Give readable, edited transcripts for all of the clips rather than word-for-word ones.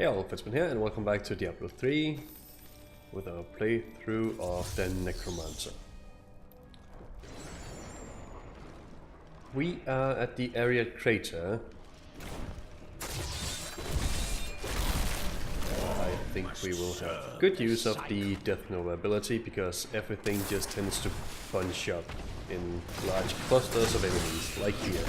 Hey all, Fitzman here, and welcome back to Diablo 3 with our playthrough of the Necromancer. We are at the area crater. I think we will have good use of the Death Nova ability because everything just tends to bunch up in large clusters of enemies, like here.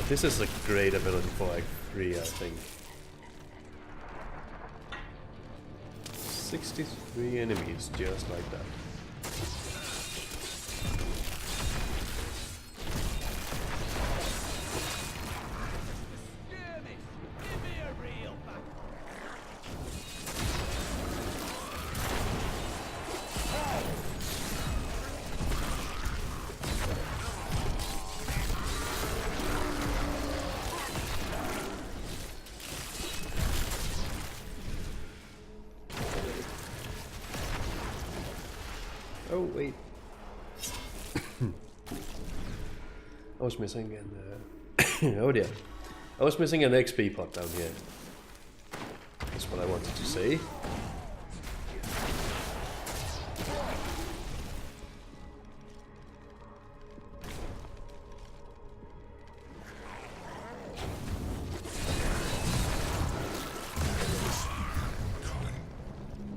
This is a great ability for Act 3, I think. 63 enemies, just like that. Oh wait, I was missing an oh dear, I was missing an XP pot down here. That's what I wanted to say.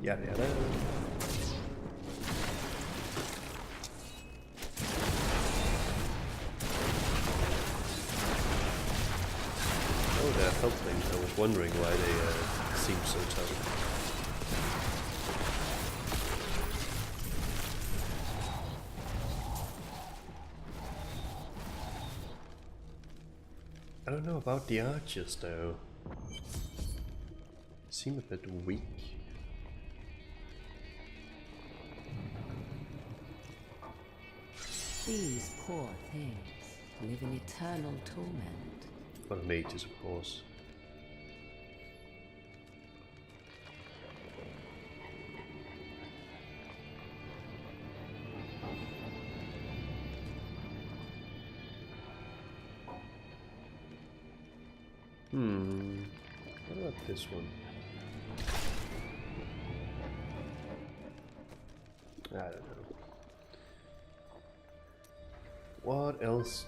Yada yada. Health things. I was wondering why they seem so tough. I don't know about the archers though. Seem a bit weak. These poor things live in eternal torment. For the mages, of course. What about this one? I don't know. What else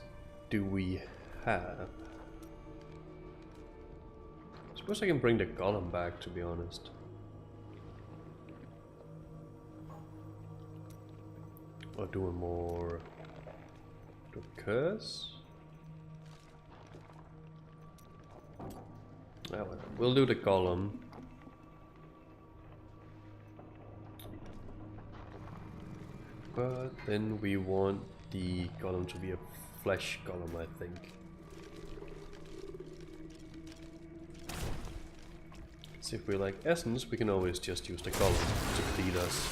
do we have? I suppose I can bring the golem back, to be honest. Or do a more... do a curse? Well, we'll do the golem. But then we want the golem to be a flesh golem, I think. So if we like essence, we can always just use the golem to feed us.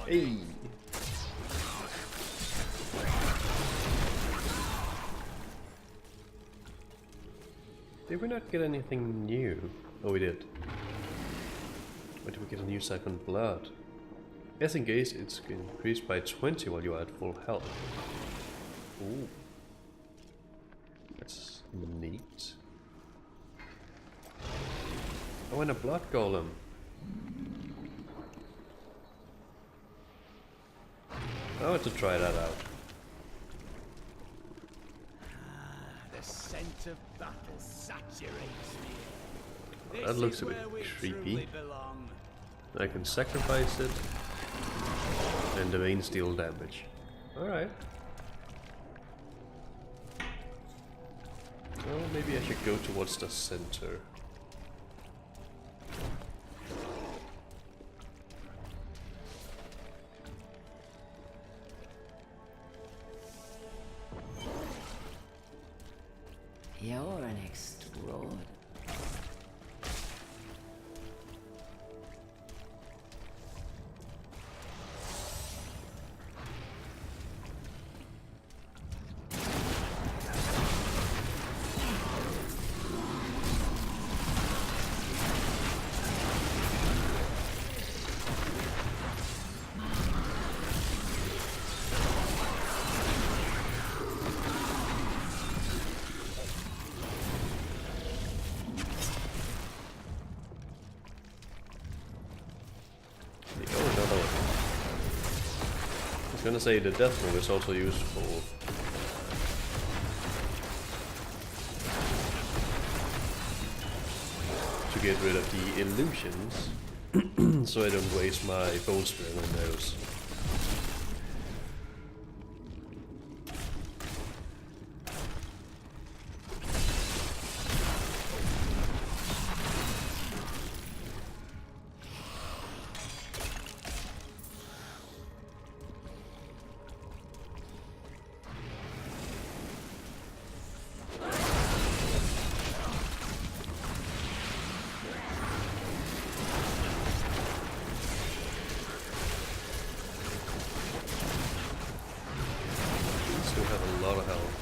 Hey. Did we not get anything new? Oh, we did. Or did we get a new siphon blood? As engaged, it's increased by 20 while you are at full health. Ooh. That's neat. Oh, and a blood golem. I want to try that out. The scent of battle saturates me. That looks a bit creepy. I can sacrifice it, and the veins deal damage. Alright. Well, maybe I should go towards the center. You're an extraordinary. I was gonna say the death move is also useful. To get rid of the illusions, so I don't waste my bone spirit on those. Still have a lot of health.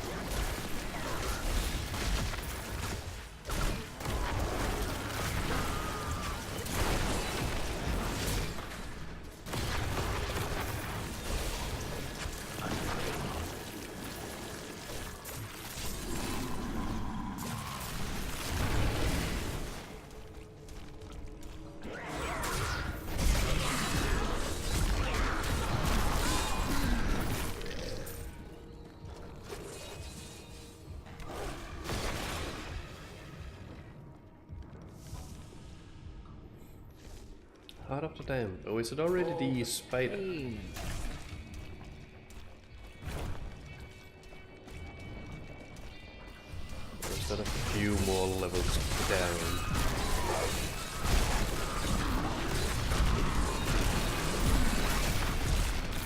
Heart of the Dam. Oh, is it already the spider? Or is that a few more levels down?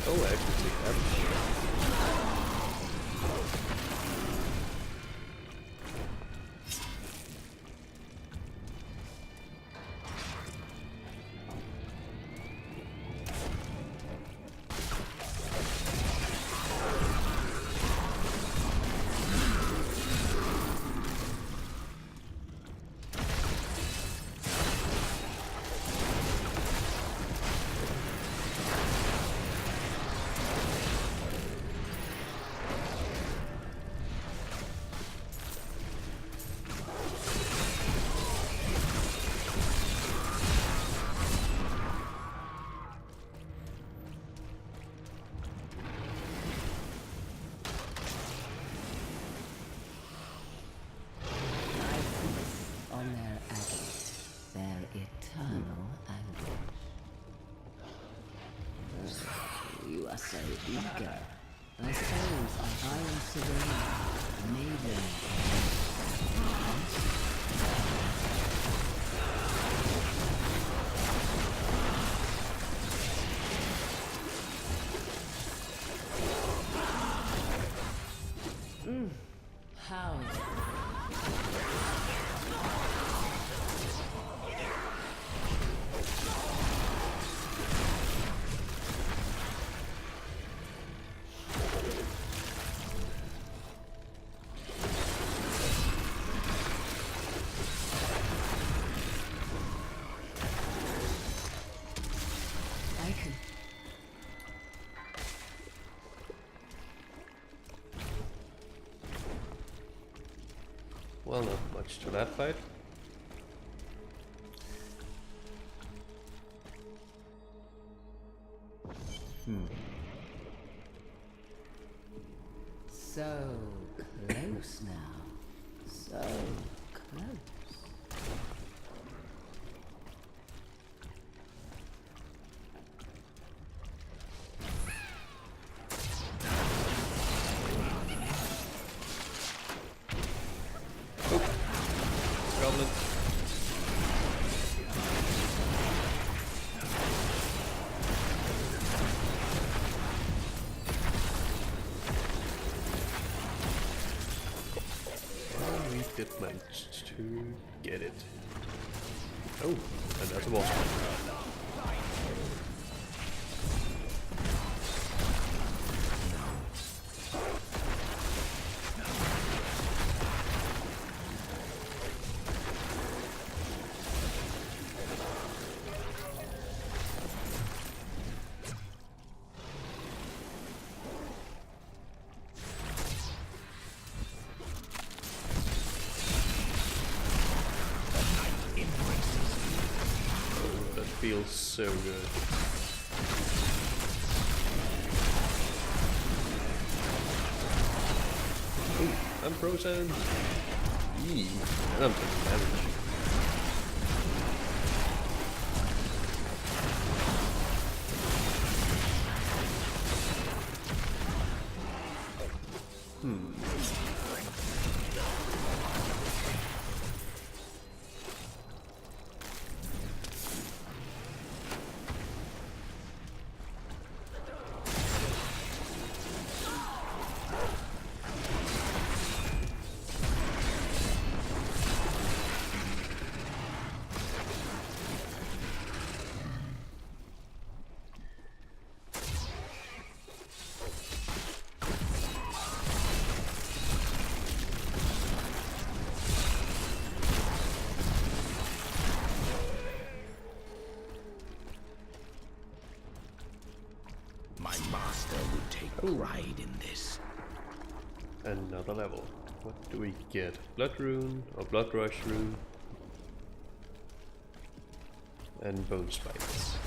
Oh, I actually take damage. You are so eager. Thy souls are high and serene, maiden. How? Well, not much to that fight. So close now. So close. managed to get it. Oh, and that's a boss. Feels so good. Ooh, I'm frozen. Eee, and I'm taking damage. My master would take pride in this. Another level. What do we get? Blood rune or blood rush rune? And bone spikes.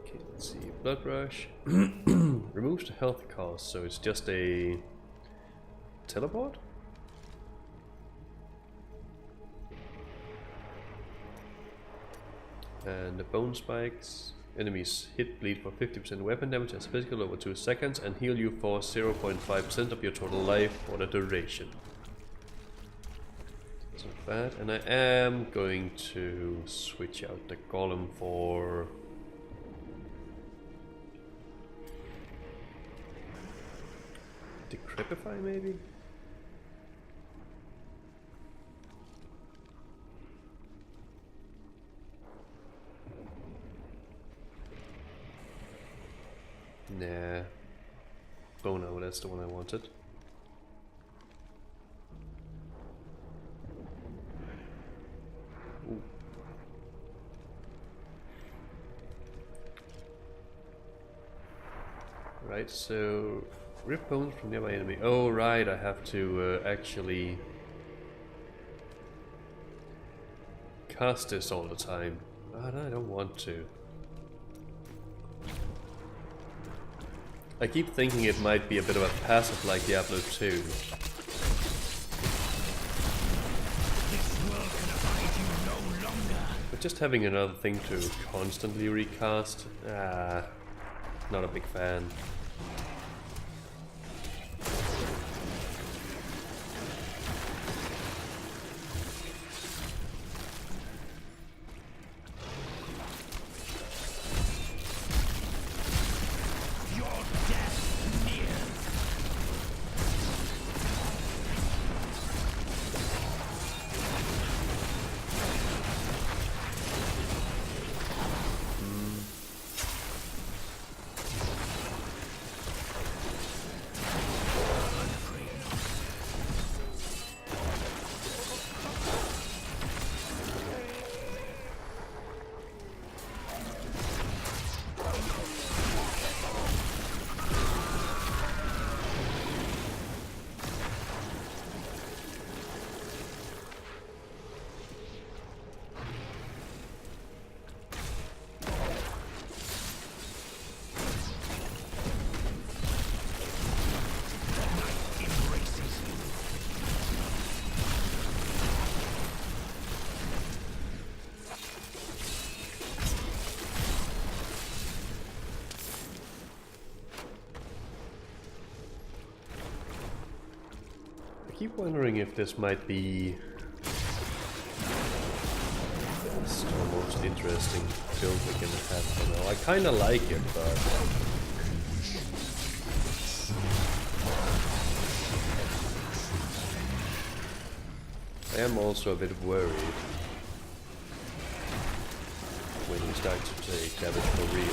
Okay, let's see. Blood rush removes the health cost, so it's just a teleport? And the bone spikes. Enemies hit bleed for 50% weapon damage as physical over 2 seconds and heal you for 0.5% of your total life for the duration. That's not bad. And I am going to switch out the golem for Decrepify maybe? Nah. Oh no, that's the one I wanted. Ooh. Right, so rip bones from nearby enemy. Oh right, I have to actually cast this all the time. But I don't want to. I keep thinking it might be a bit of a passive like Diablo 2. But just having another thing to constantly recast, not a big fan. keep wondering if this might be the most interesting build we can have for now. I kinda like it, but I am also a bit worried when we start to take damage for real.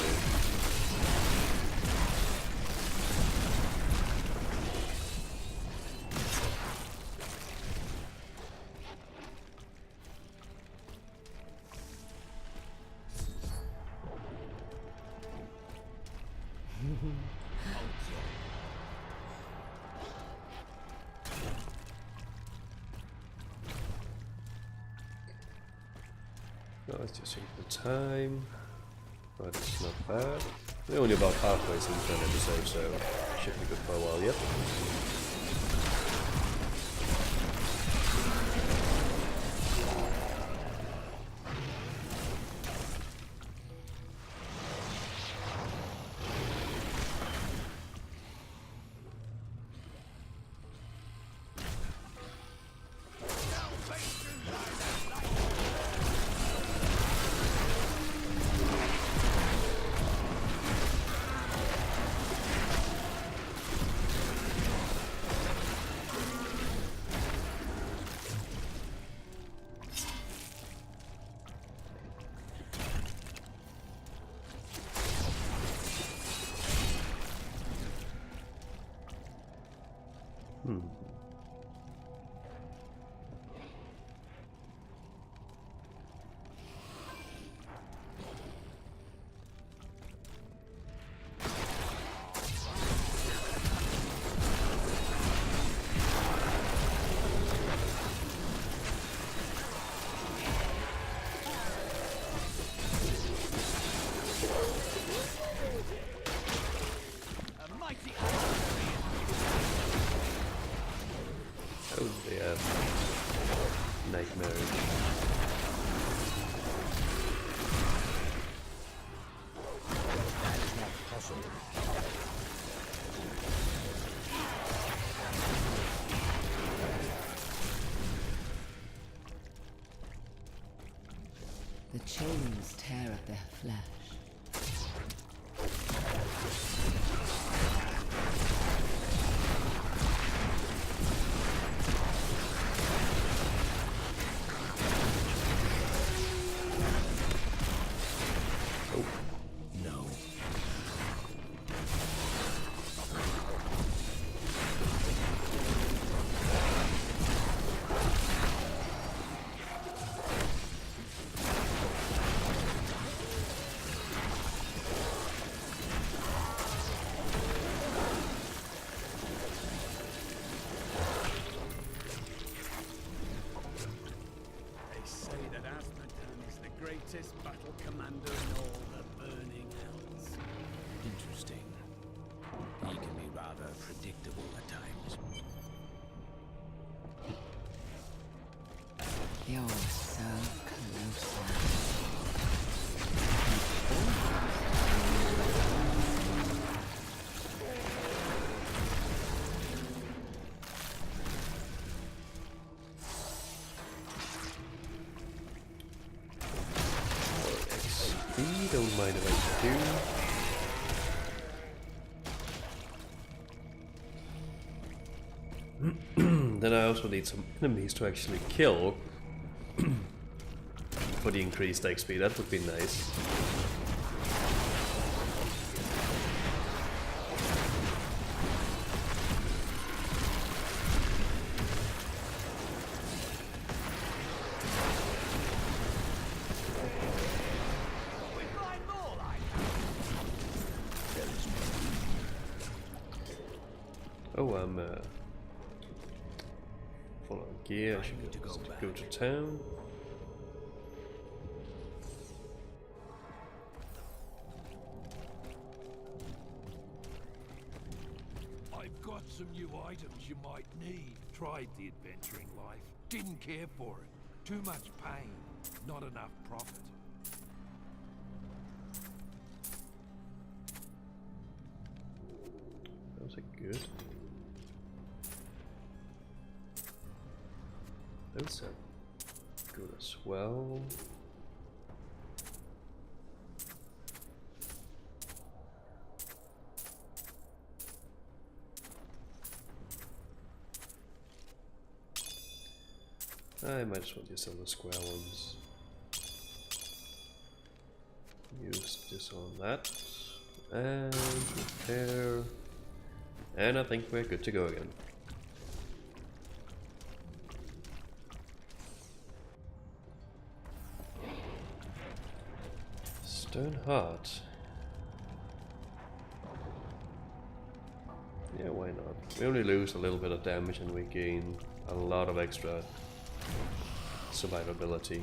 No, let's just take the time, but it's not bad. We're only about halfway since the episode, so should be good for a while yet. Oh, they have nightmares. That is not possible. The chains tear at their flesh. No. They say that Azmodan is the greatest battle commander in all the burning hells. Interesting. He can be rather predictable at times. You're so close now. XP, don't mind if I do. Then I also need some enemies to actually kill for the increased XP. That would be nice. We find more like Oh, I'm full on gear. I should need to go go to town. I've got some new items you might need. Tried the adventuring life. Didn't care for it. Too much pain. Not enough profit. Those are good. Those are good as well. I might as well use some of the square ones. Use this on that. And repair. And I think we're good to go again. Stone Heart. Yeah, why not? We only lose a little bit of damage and we gain a lot of extra survivability.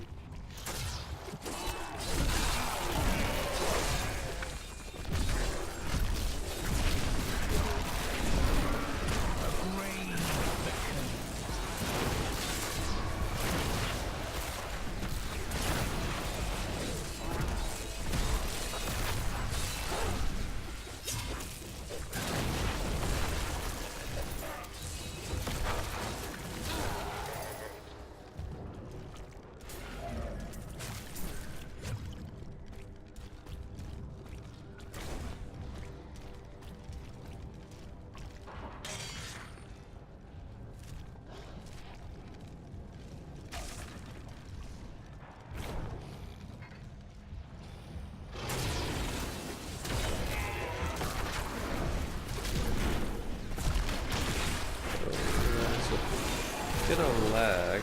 Bit of lag,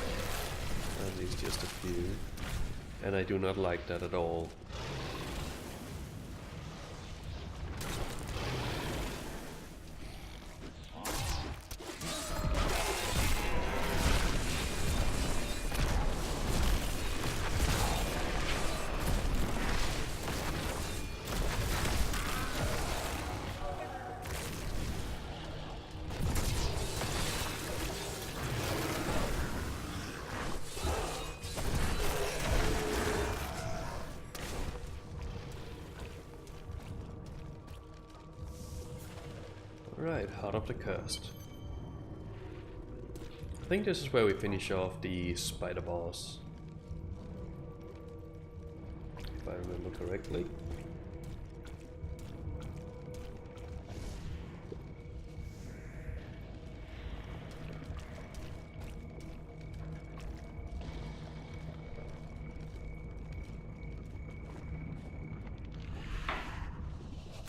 at least just a few, and I do not like that at all. Right, Heart of the Cursed. I think this is where we finish off the spider boss, if I remember correctly.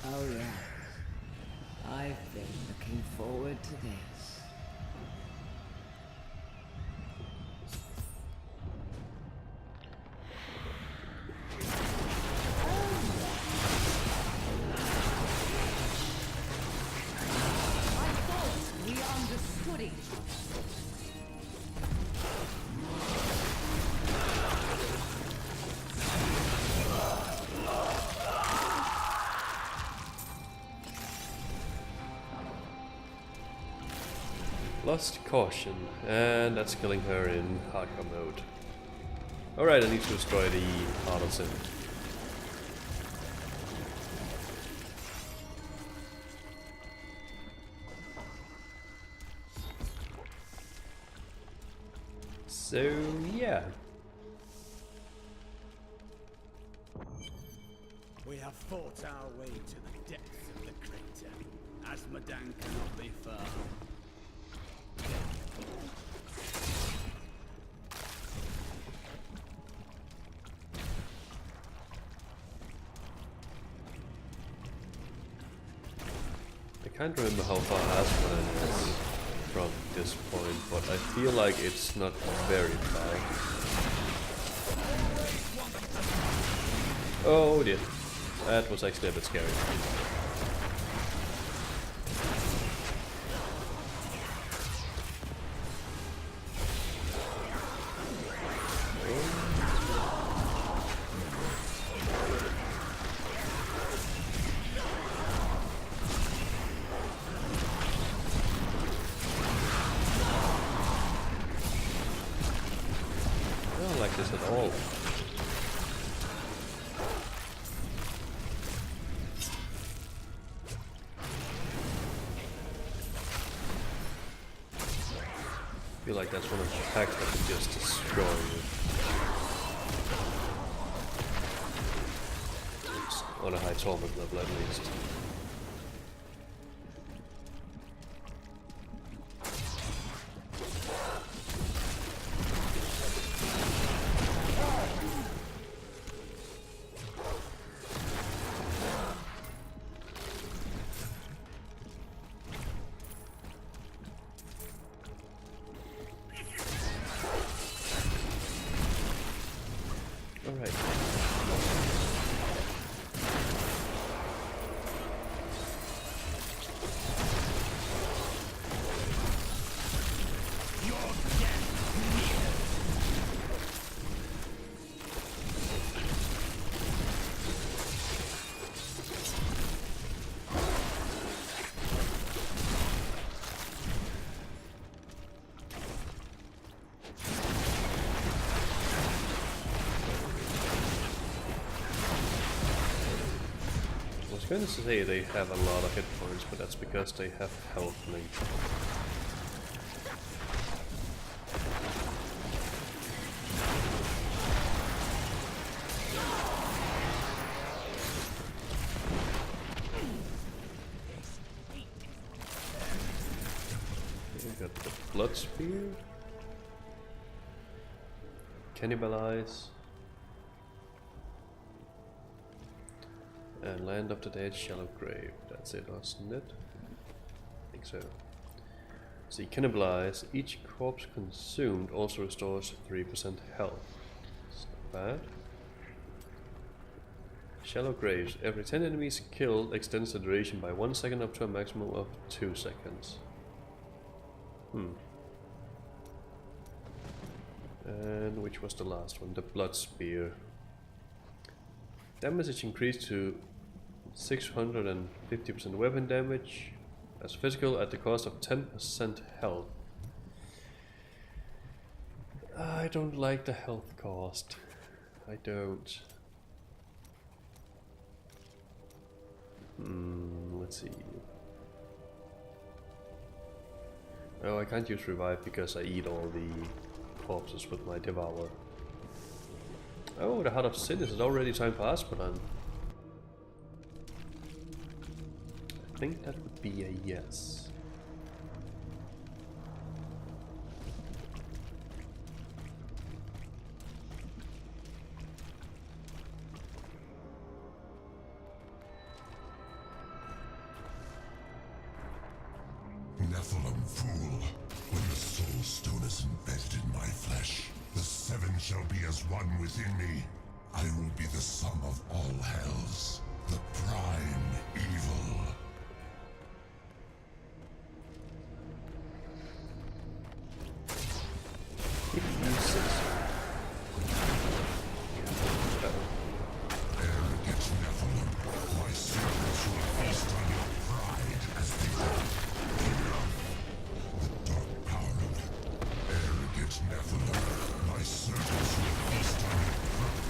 Oh yeah. I've been looking forward to this. I thought we understood each other. Lost Caution, and that's killing her in hardcore mode. Alright, I need to destroy the Heart of Sin. So, yeah. We have fought our way to the depths of the crater. Azmodan cannot be far. I can't remember how far Azmodan is from this point, but I feel like it's not very far. Oh dear, that was actually a bit scary. I don't like this at all. I feel like that's one of the packs that can just destroy you. It's on a high torment level at least. Alright. I was going to say they have a lot of hit points, but that's because they have health link. We got the blood spear, cannibalize. And Land of the Dead, Shallow Grave. That's it, wasn't it? I think so. See, cannibalize. Each corpse consumed also restores 3% health. It's not bad. Shallow Graves. Every 10 enemies killed extends the duration by 1 second up to a maximum of 2 seconds. And which was the last one? The Blood Spear. Damage is increased to 650% weapon damage as physical at the cost of 10% health. I don't like the health cost. I don't. Let's see. Oh, I can't use revive because I eat all the corpses with my devour. Oh, the Heart of Sin, is it already time for Azmodan? I think that would be a yes. Nephilim fool, when the soul stone is embedded in my flesh, the seven shall be as one within me. I will be the sum of all hells, the prime evil. Arrogant Nephilim, my servants will feast on your pride as they the dark power of arrogant Nephilim, my servants will feast on your pride.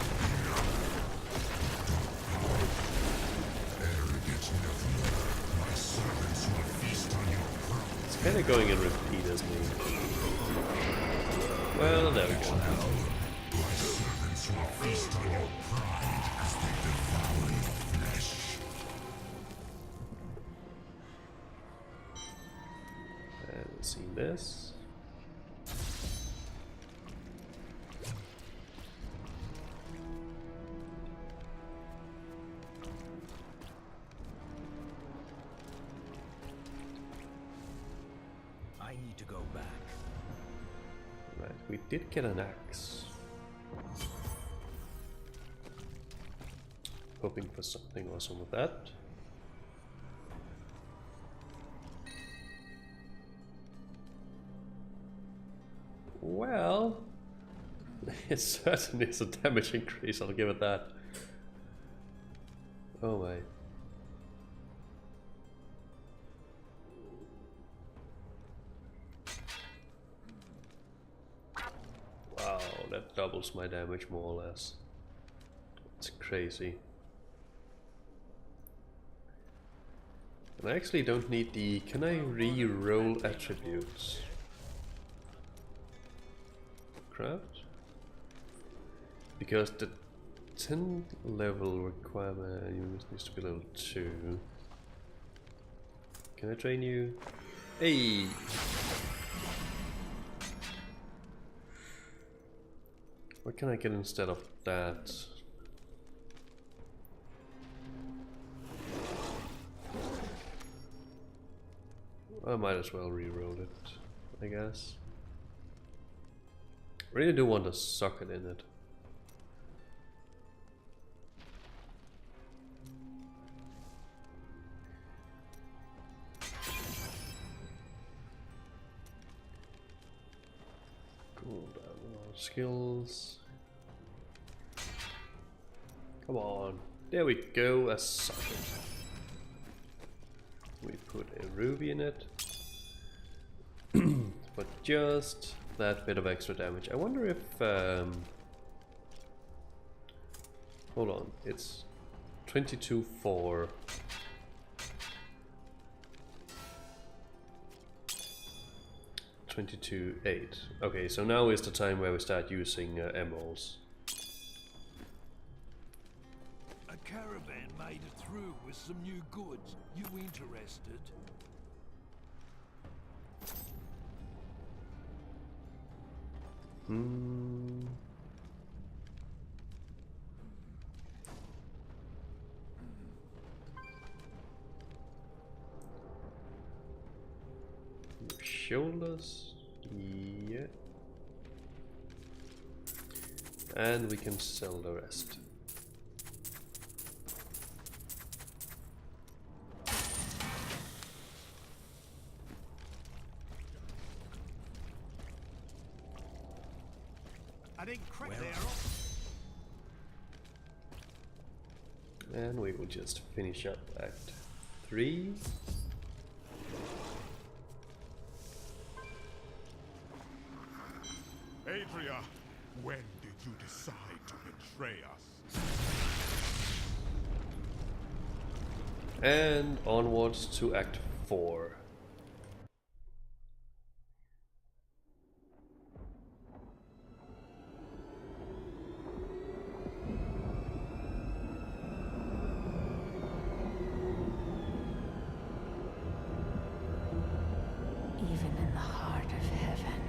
Arrogant Nephilim, my servants will feast on your pride. It's kind of going in repeat, isn't it? Well, there we go. My servants will feast on your pride as they devour your flesh. And let's see this. I need to go back. Right, we did get an axe. Hoping for something awesome with that. Well, it certainly is a damage increase, I'll give it that. Oh my. Wow, that doubles my damage more or less. It's crazy. And I actually don't need the... Can I re-roll attributes? craft? Because the 10 level requirement needs to be level 2. Can I train you? Hey! What can I get instead of that? I might as well re-roll it, I guess. Really do want a socket in it. Cool down our skills. Come on. There we go, a socket. We put a ruby in it. For just that bit of extra damage. I wonder if hold on, it's 22-4. $22.8. Okay, so now is the time where we start using emeralds. A caravan made it through with some new goods. You interested? Shoulders, yeah, and we can sell the rest. I didn't crack there. And we will just finish up Act 3. Adria, when did you decide to betray us? And onwards to Act 4. Even in the heart of heaven,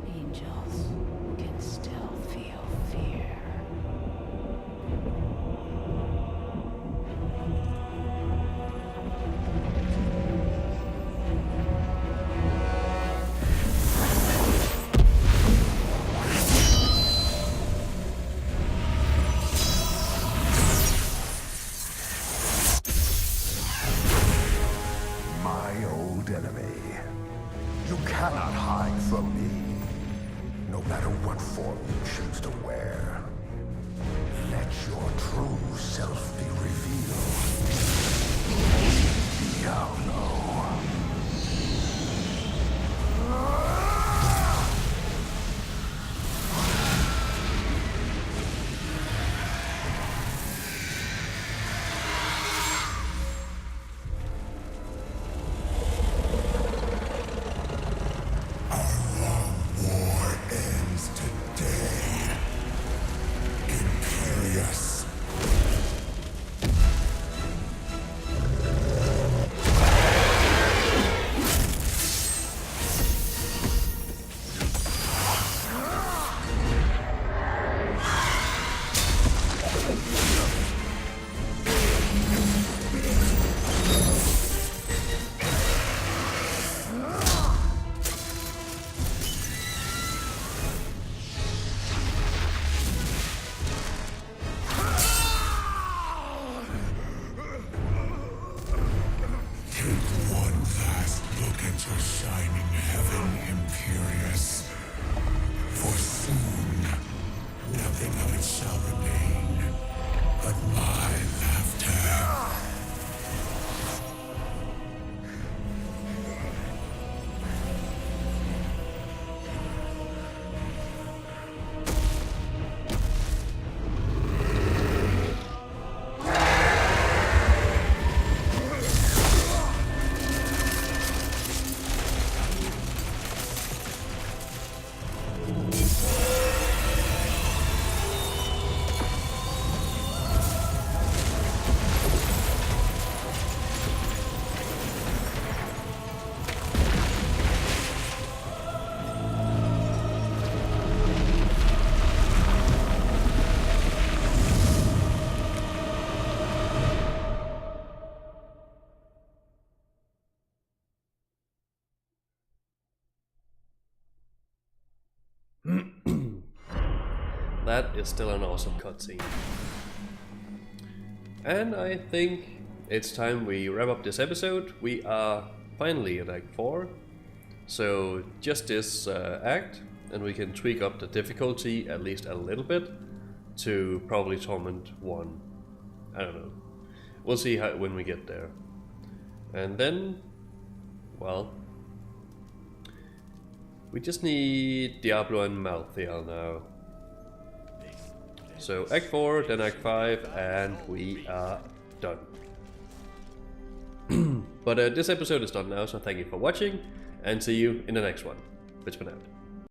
angels can still feel fear. My old enemy. You cannot hide from me, no matter what form you choose to wear. Let your true self be revealed. Diablo. War ends today. Imperious. Take one last look at your shining heaven, Imperious. For soon, nothing of it shall remain but my laughter. that is still an awesome cutscene. And I think it's time we wrap up this episode. We are finally at Act 4, so just this act, and we can tweak up the difficulty at least a little bit to probably Torment 1. I don't know. We'll see how when we get there. And then, well, we just need Diablo and Malthael now. So Act 4, then Act 5, and we are done. But this episode is done now, so thank you for watching, and see you in the next one. Bitchman out.